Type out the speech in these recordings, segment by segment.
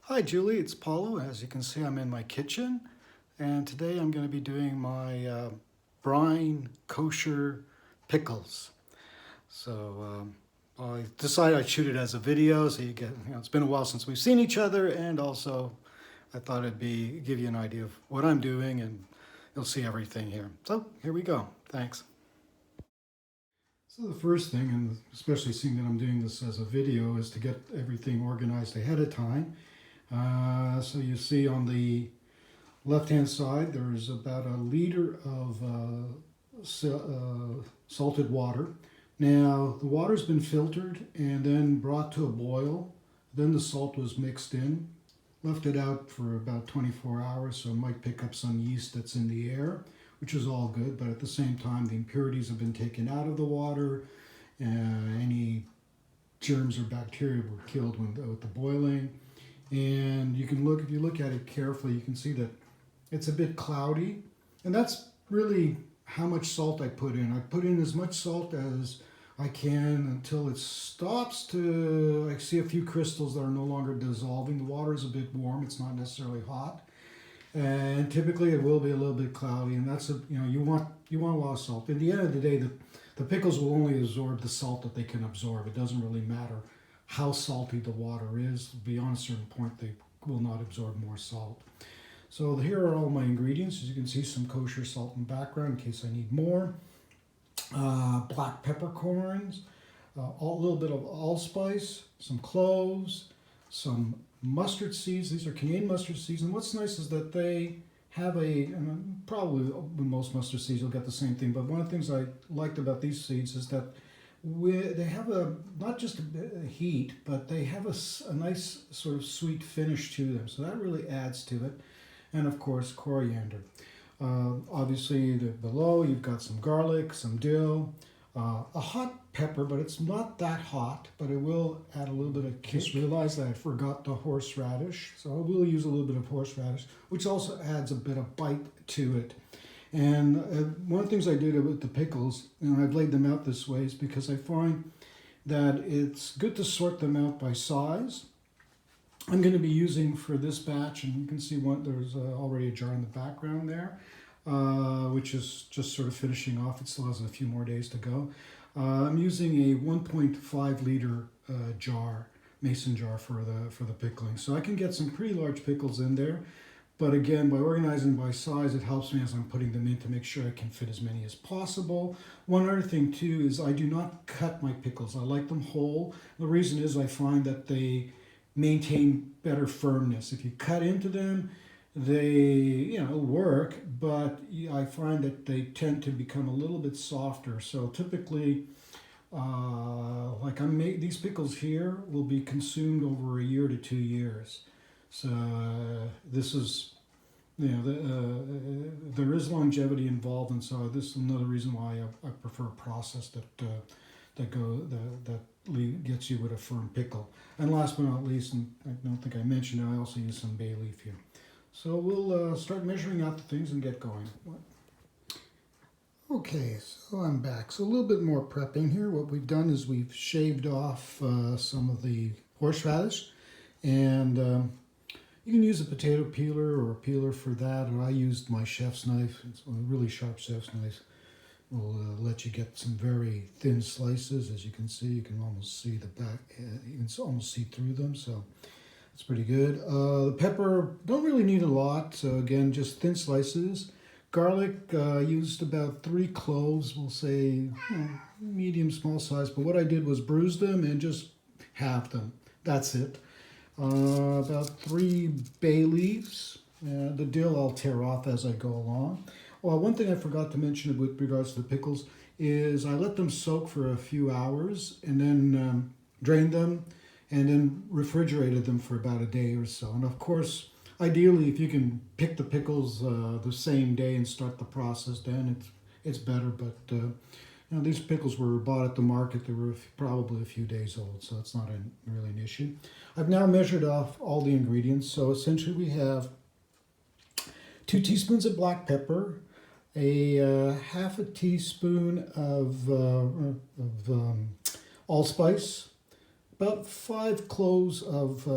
Hi Julie, it's Paolo. As you can see, I'm in my kitchen, and today I'm going to be doing my brine kosher pickles. So I decided I'd shoot it as a video, so you get, it's been a while since we've seen each other, and also I thought it'd be give you an idea of what I'm doing, and you'll see everything here. So here we go. Thanks. So the first thing, and especially seeing that I'm doing this as a video, is to get everything organized ahead of time. So you see on the left-hand side, there's about a liter of salted water. Now, the water's been filtered and then brought to a boil. Then the salt was mixed in, left it out for about 24 hours, so it might pick up some yeast that's in the air, which is all good, but at the same time, the impurities have been taken out of the water. Any germs or bacteria were killed with the boiling. And you can look, if you look at it carefully, you can see that it's a bit cloudy. And that's really how much salt I put in. I put in as much salt as I can until it stops to, I see a few crystals that are no longer dissolving. The water is a bit warm, it's not necessarily hot. And typically it will be a little bit cloudy, and that's you want a lot of salt. At the end of the day, the pickles will only absorb the salt that they can absorb. It doesn't really matter how salty the water is. Beyond a certain point, they will not absorb more salt. So here are all my ingredients. As you can see, some kosher salt in the background in case I need more. Black peppercorns, a little bit of allspice, some cloves, some mustard seeds. These are Canadian mustard seeds. And what's nice is that they have and probably with most mustard seeds you'll get the same thing, but one of the things I liked about these seeds is that they have not just a heat, but they have a nice sort of sweet finish to them. So that really adds to it. And of course, coriander. Obviously, below you've got some garlic, some dill, a hot pepper, but it's not that hot, but it will add a little bit of kick. Just realized that I forgot the horseradish, so I will use a little bit of horseradish, which also adds a bit of bite to it. And one of the things I did with the pickles, and I've laid them out this way, is because I find that it's good to sort them out by size. I'm going to be using for this batch, and you can see there's already a jar in the background there, which is just sort of finishing off. It still has a few more days to go. I'm using a 1.5 liter jar, mason jar for the pickling. So I can get some pretty large pickles in there. But again, by organizing by size, it helps me as I'm putting them in to make sure I can fit as many as possible. One other thing too is I do not cut my pickles. I like them whole. The reason is I find that they maintain better firmness. If you cut into them, they work, but I find that they tend to become a little bit softer. So typically, these pickles here will be consumed over a year to 2 years. So this is, there is longevity involved, and so this is another reason why I prefer a process that gets you with a firm pickle. And last but not least, and I don't think I mentioned it, I also use some bay leaf here. So we'll start measuring out the things and get going. Okay, so I'm back. So a little bit more prepping here. What we've done is we've shaved off some of the horseradish, and you can use a potato peeler or a peeler for that, or I used my chef's knife. It's a really sharp chef's knife. Will let you get some very thin slices. As you can see, you can almost see the back. You can almost see through them, so it's pretty good. The pepper, don't really need a lot. So again, just thin slices. Garlic, used about 3 cloves. We'll say medium, small size. But what I did was bruise them and just halve them. That's it. About 3 bay leaves. The dill I'll tear off as I go along. Well, one thing I forgot to mention with regards to the pickles is I let them soak for a few hours and then drained them and then refrigerated them for about a day or so. And of course, ideally, if you can pick the pickles the same day and start the process, then it's better. But these pickles were bought at the market. They were probably a few days old, so it's not really an issue. I've now measured off all the ingredients. So essentially, we have 2 teaspoons of black pepper, a half a teaspoon of allspice, about 5 cloves of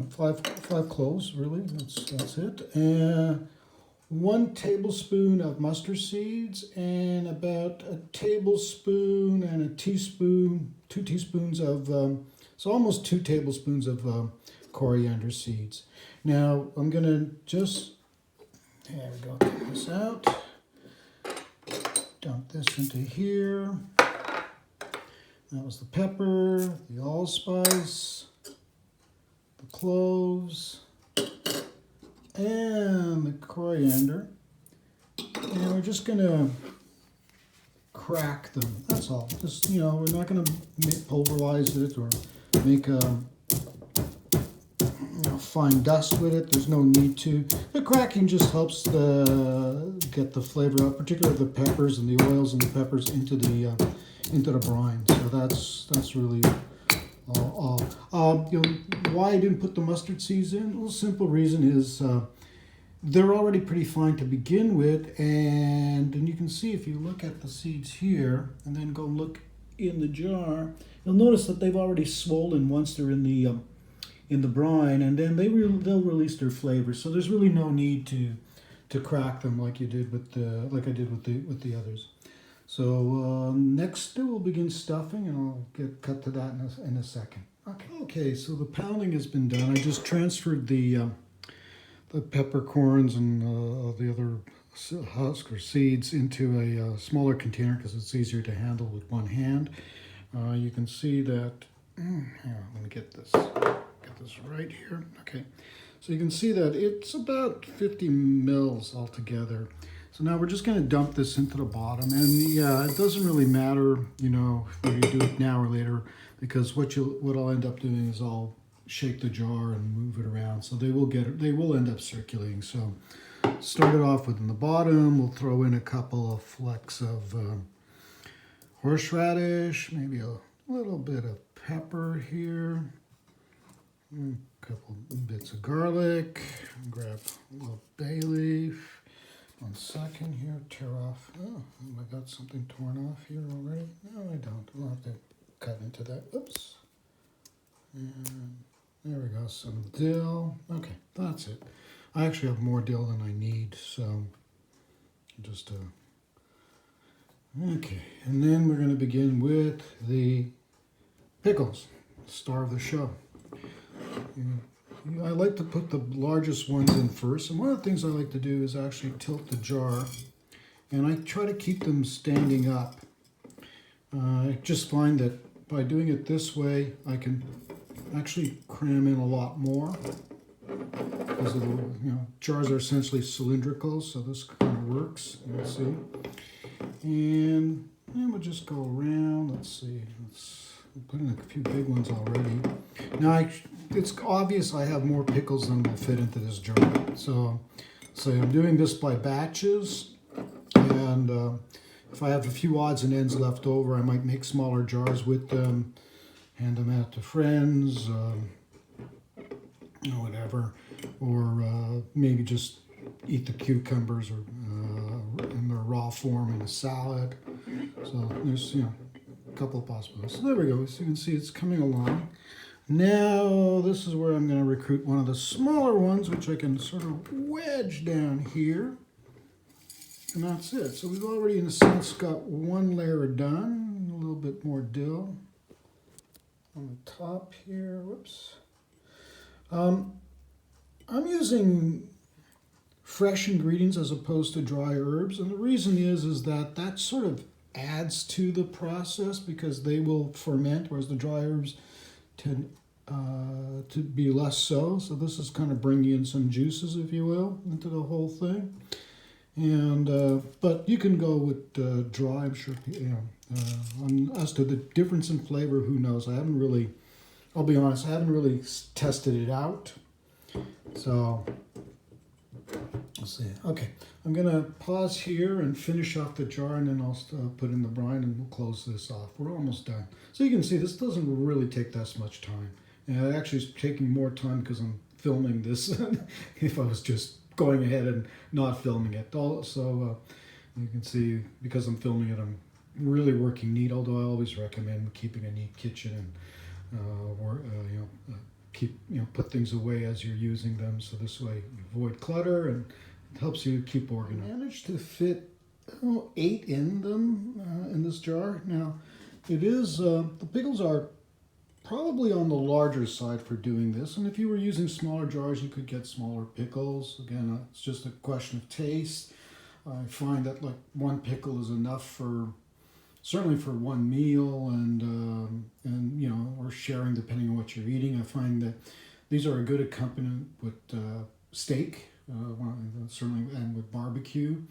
five cloves, really. That's it. And 1 tablespoon of mustard seeds, and about a tablespoon and a teaspoon, 2 teaspoons of, so almost 2 tablespoons of coriander seeds. Now I'm gonna just, there we go, take this out, dump this into here. That was the pepper, the allspice, the cloves, and the coriander. And we're just gonna crack them, that's all. Just, you know, we're not gonna pulverize it or make a fine dust with it. There's no need to. The cracking just helps get the flavor out, particularly the peppers and the oils and the peppers into the brine. So that's really all. Why I didn't put the mustard seeds in? Well, simple reason is they're already pretty fine to begin with, and you can see if you look at the seeds here and then go look in the jar, you'll notice that they've already swollen once they're in the brine, and then they'll release their flavor. So there's really no need to crack them like you did with I did with the others. So next we'll begin stuffing, and I'll get cut to that in a second. Okay. So the pounding has been done. I just transferred the peppercorns and the other husk or seeds into a smaller container because it's easier to handle with one hand. You can see that. Here, let me get this right here. Okay, so you can see that it's about 50 mils altogether. So now we're just going to dump this into the bottom, and yeah, it doesn't really matter, you know, whether you do it now or later, because what I'll end up doing is I'll shake the jar and move it around, so they will end up circulating. So start it off with in the bottom. We'll throw in a couple of flecks of horseradish, maybe a little bit of pepper here, a couple bits of garlic, grab a little bay leaf. 1 second here, tear off. Oh, I got something torn off here already. No, I don't. I'll have to cut into that. Oops. And there we go, some dill. Okay, that's it. I actually have more dill than I need, so just okay. And then we're going to begin with the pickles, star of the show. I like to put the largest ones in first, and one of the things I like to do is actually tilt the jar, and I try to keep them standing up. I just find that by doing it this way, I can actually cram in a lot more, because jars are essentially cylindrical, so this kind of works. Let's see, and we'll just go around. Let's see. Let's put in a few big ones already. Now it's obvious I have more pickles than will fit into this jar. So I'm doing this by batches, and if I have a few odds and ends left over, I might make smaller jars with them, hand them out to friends, whatever, or maybe just eat the cucumbers or in their raw form in a salad. So there's a couple of possibilities. So there we go. So you can see it's coming along. Now this is where I'm going to recruit one of the smaller ones, which I can sort of wedge down here. And that's it. So we've already, in a sense, got one layer done. A little bit more dill on the top here. Whoops. I'm using fresh ingredients as opposed to dry herbs, and the reason is that sort of adds to the process because they will ferment, whereas the dry herbs tend to be less so. So this is kind of bringing in some juices, if you will, into the whole thing. And but you can go with dry. I'm sure as to the difference in flavor, who knows? I'll be honest, I haven't really tested it out. So let's see. Okay, I'm gonna pause here and finish off the jar, and then I'll put in the brine, and we'll close this off. We're almost done. So you can see this doesn't really take that much time. And it actually is taking more time because I'm filming this if I was just going ahead and not filming it. So you can see, because I'm filming it, I'm really working neat, although I always recommend keeping a neat kitchen and keep, put things away as you're using them. So this way you avoid clutter and it helps you keep organized. I managed to fit 8 in them in this jar. Now it is, the pickles are probably on the larger side for doing this. And if you were using smaller jars, you could get smaller pickles. Again, it's just a question of taste. I find that like 1 pickle is enough for, certainly for 1 meal, and or sharing depending on what you're eating. I find that these are a good accompaniment with steak, certainly, and with barbecue.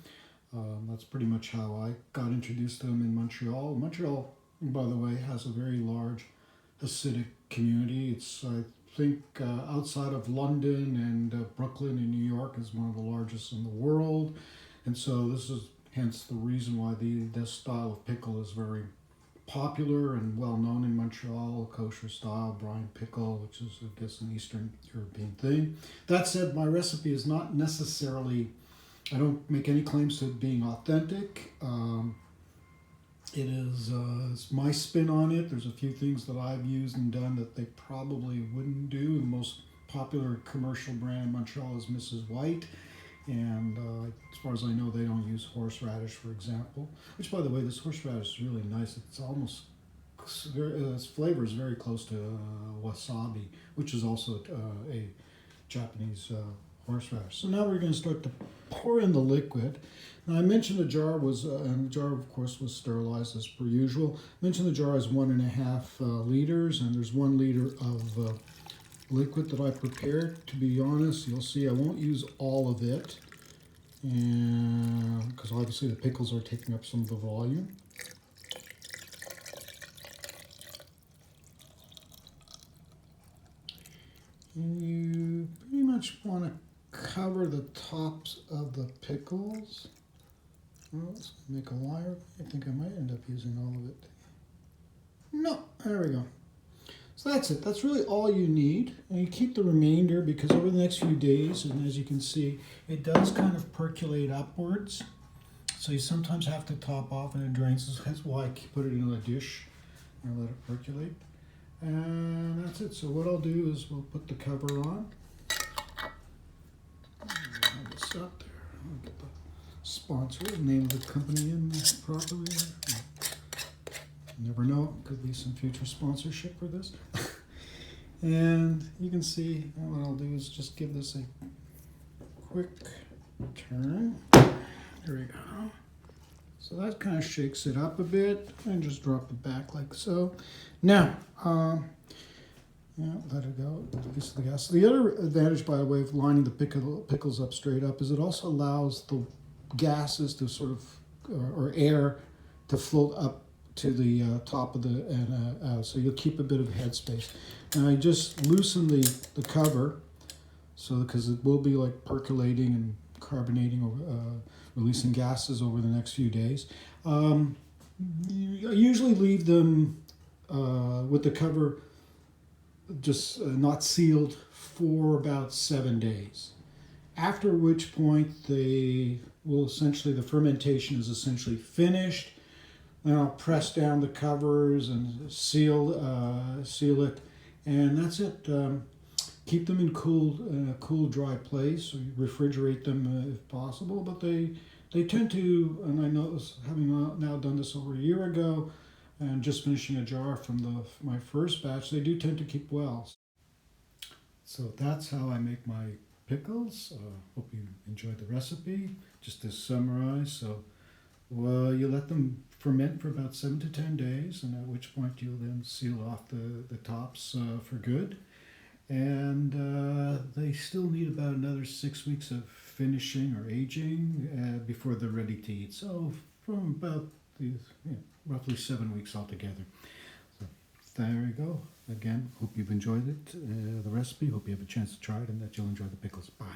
That's pretty much how I got introduced to them in Montreal. Montreal, by the way, has a very large Hasidic community. It's, I think, outside of London and Brooklyn in New York, is one of the largest in the world. And so this is hence the reason why this style of pickle is very popular and well known in Montreal. Kosher style, Brined pickle, which is, I guess, an Eastern European thing. That said, my recipe is not necessarily, I don't make any claims to it being authentic. It is it's my spin on it. There's a few things that I've used and done that they probably wouldn't do. The most popular commercial brand in Montreal is Mrs. White. And as far as I know, they don't use horseradish, for example. Which, by the way, this horseradish is really nice. It's almost, its flavor is very close to wasabi, which is also a Japanese horseradish. So now we're going to start to pour in the liquid. Now I mentioned the jar was, and the jar of course was sterilized as per usual. I mentioned the jar is 1.5 liters, and there's 1 liter of liquid that I prepared. To be honest, you'll see I won't use all of it, and because obviously the pickles are taking up some of the volume. And you pretty much want to cover the tops of the pickles. Well, let's make a liar. I think I might end up using all of it. No, there we go. So that's it. That's really all you need. And you keep the remainder because over the next few days, and as you can see, it does kind of percolate upwards. So you sometimes have to top off and it drains. That's why I put it in a dish and let it percolate. And that's it. So what I'll do is we'll put the cover on. Have this up there. I'll get the sponsor, the name of the company in properly. You never know, could be some future sponsorship for this. And you can see what I'll do is just give this a quick turn. There we go. So that kind of shakes it up a bit, and just drop it back like so. Now, let it go. Release the gas. The other advantage, by the way, of lining the pickles up straight up is it also allows the gases to sort of, or air to float up to the top of the, and so you'll keep a bit of headspace. Now I just loosen the cover, so because it will be like percolating and carbonating, or releasing gases over the next few days. I usually leave them with the cover just not sealed for about 7 days. After which point they will essentially, the fermentation is essentially finished. Then I'll press down the covers and seal it, and that's it. Keep them in cool, dry place, or refrigerate them if possible. But they tend to, and I notice, having now done this over a year ago, and just finishing a jar from my first batch, they do tend to keep well. So that's how I make my pickles. Hope you enjoyed the recipe. Just to summarize, so you let them ferment for about 7 to 10 days, and at which point you'll then seal off the tops for good. And they still need about another 6 weeks of finishing or aging before they're ready to eat. So from about roughly 7 weeks altogether. So there you go. Again, hope you've enjoyed it, the recipe. Hope you have a chance to try it and that you'll enjoy the pickles. Bye.